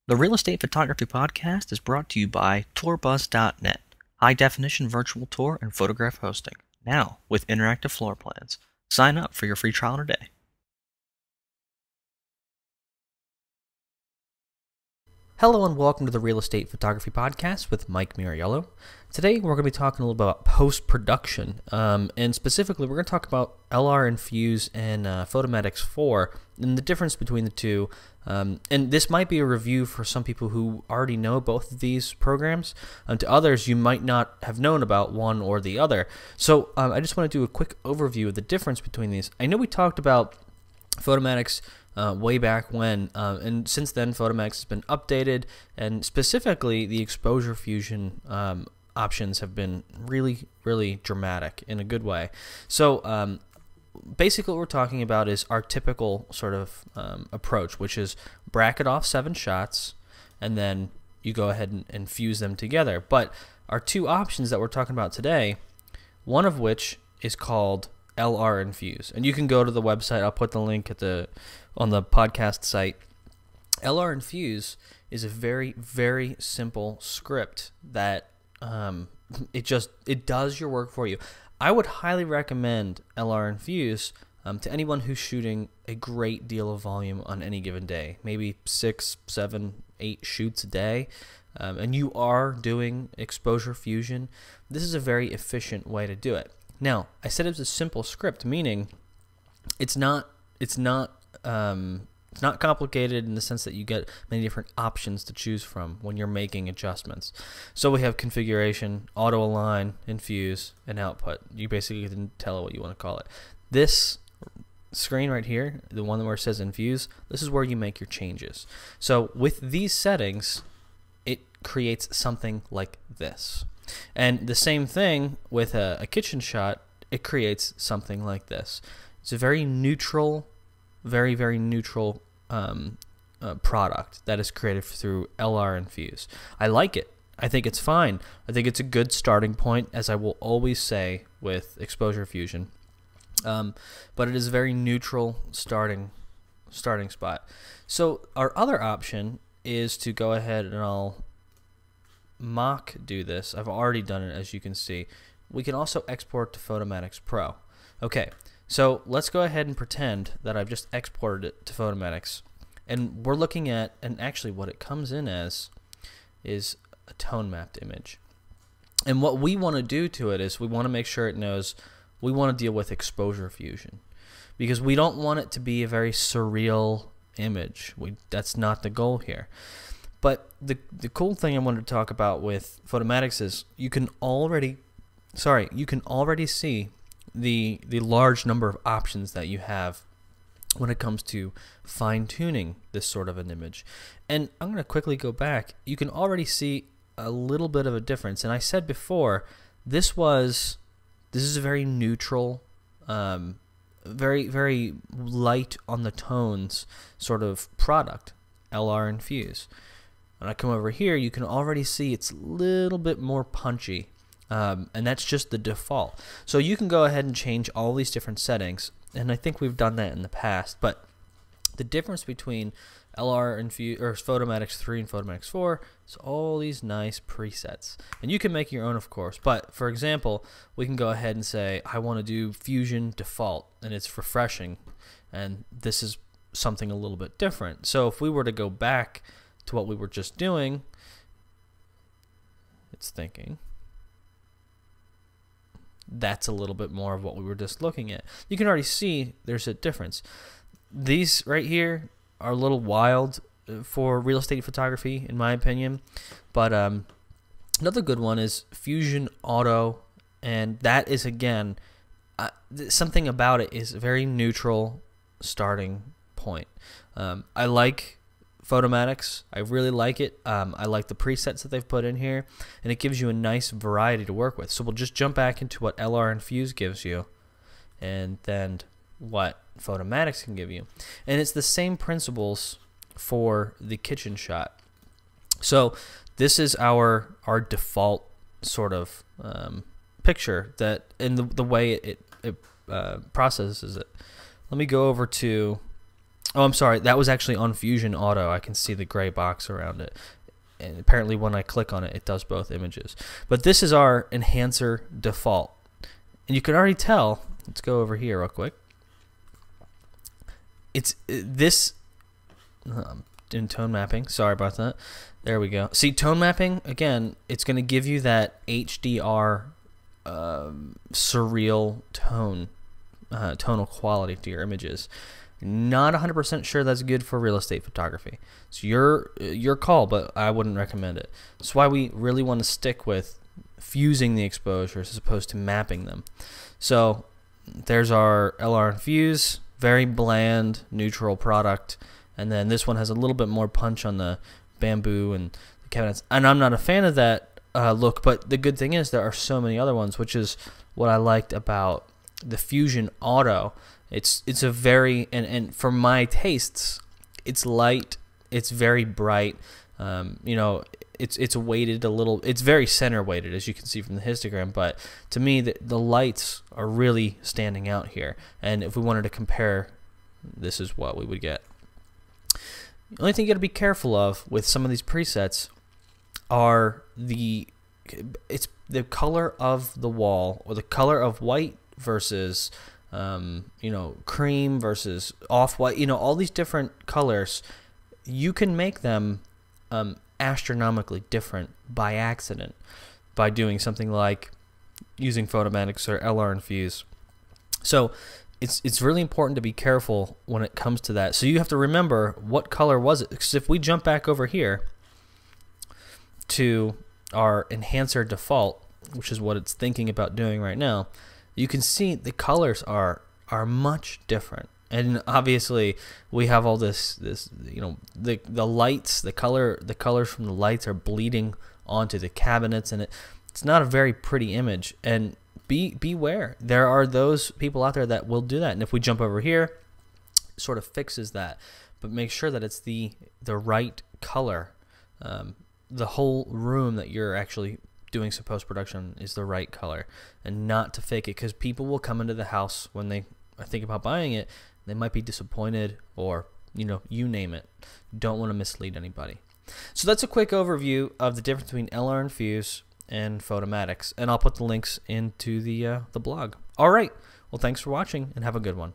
The Real Estate Photography Podcast is brought to you by tourbuzz.net, high-definition virtual tour and photograph hosting, now with interactive floor plans. Sign up for your free trial today. Hello and welcome to the Real Estate Photography Podcast with Mike Miriello. Today we're going to be talking a little bit about post-production, and specifically we're going to talk about LR Infuse and Photomatix 4 and the difference between the two. And this might be a review for some people who already know both of these programs. To others, you might not have known about one or the other. So I just want to do a quick overview of the difference between these. I know we talked about Photomatix way back when, and since then Photomatix has been updated, and specifically the exposure fusion options have been really dramatic in a good way. So basically what we're talking about is our typical sort of approach, which is bracket off 7 shots and then you go ahead and fuse them together. But our two options that we're talking about today, one of which is called LR Infuse, and you can go to the website. I'll put the link at on the podcast site. LR Infuse is a very simple script that it does your work for you. I would highly recommend LR Infuse to anyone who's shooting a great deal of volume on any given day, maybe 6, 7, 8 shoots a day, and you are doing exposure fusion. This is a very efficient way to do it. Now, I said it's a simple script, meaning it's not complicated in the sense that you get many different options to choose from when you're making adjustments. So we have configuration, auto align, infuse, and output. You basically can tell it what you want to call it. This screen right here, the one where it says infuse, this is where you make your changes. So with these settings, it creates something like this. And the same thing with a kitchen shot, it creates something like this. It's a very neutral, very neutral product that is created through LR Infuse. I like it. I think it's fine. I think it's a good starting point, as I will always say with exposure fusion. But it is a very neutral starting spot. So our other option is to go ahead and I'll mock do this. I've already done it, as you can see. We can also export to Photomatix Pro. Okay, so let's go ahead and pretend that I've just exported it to Photomatix, and we're looking at, and actually what it comes in as is a tone mapped image. And what we want to do to it is we want to make sure it knows we want to deal with exposure fusion, because we don't want it to be a very surreal image. That's not the goal here. But the cool thing I wanted to talk about with Photomatix is you can already see the large number of options that you have when it comes to fine-tuning this sort of an image. And I'm going to quickly go back. You can already see a little bit of a difference. And I said before, this is a very neutral, very light on the tones sort of product, LR Infuse. When I come over here, you can already see it's a little bit more punchy, and that's just the default. So you can go ahead and change all these different settings, and I think we've done that in the past. But the difference between LR Infuse or Photomatix 3 and Photomatix 4 is all these nice presets, and you can make your own, of course. But for example, we can go ahead and say I want to do Fusion default, and it's refreshing, and this is something a little bit different. So if we were to go back to what we were just doing, it's thinking. That's a little bit more of what we were just looking at. You can already see there's a difference. These right here are a little wild for real estate photography, in my opinion. But another good one is Fusion Auto, and that is, again, something about it is a very neutral starting point. I like Photomatix. I really like it. I like the presets that they've put in here, and it gives you a nice variety to work with. So we'll just jump back into what LR Infuse gives you, and then what Photomatix can give you. And it's the same principles for the kitchen shot. So this is our default sort of picture that, in the way it processes it. Let me go over to Oh, I'm sorry. That was actually on Fusion Auto. I can see the gray box around it. And apparently when I click on it, it does both images. But this is our enhancer default. And you can already tell, let's go over here real quick. It's this, in tone mapping, sorry about that. There we go. See, tone mapping, again, it's going to give you that HDR surreal tone, tonal quality to your images. Not 100% sure that's good for real estate photography. It's your call, but I wouldn't recommend it. That's why we really want to stick with fusing the exposures as opposed to mapping them. So there's our LR Infuse, very bland, neutral product. And then this one has a little bit more punch on the bamboo and the cabinets. And I'm not a fan of that look, but the good thing is there are so many other ones, which is what I liked about the Fusion Auto. It's a very, and for my tastes, it's light, it's very bright, you know, it's weighted a little, it's very center weighted, as you can see from the histogram, but to me the lights are really standing out here, and if we wanted to compare, this is what we would get. The only thing you got to be careful of with some of these presets are it's the color of the wall, or the color of white versus you know, cream versus off-white, you know, all these different colors. You can make them astronomically different by accident by doing something like using Photomatix or LR Infuse. So it's really important to be careful when it comes to that. So you have to remember, what color was it? Because if we jump back over here to our enhancer default, which is what it's thinking about doing right now, you can see the colors are much different. And obviously we have all this you know, the lights, the colors from the lights are bleeding onto the cabinets, and it's not a very pretty image. And beware, there are those people out there that will do that. And if we jump over here, it sort of fixes that. But make sure that it's the right color. The whole room that you're actually doing some post-production is the right color, and not to fake it, because people will come into the house when they think about buying it. They might be disappointed, or you know, you name it. Don't want to mislead anybody. So that's a quick overview of the difference between LR Infuse and Photomatix, and I'll put the links into the blog. All right, well, thanks for watching and have a good one.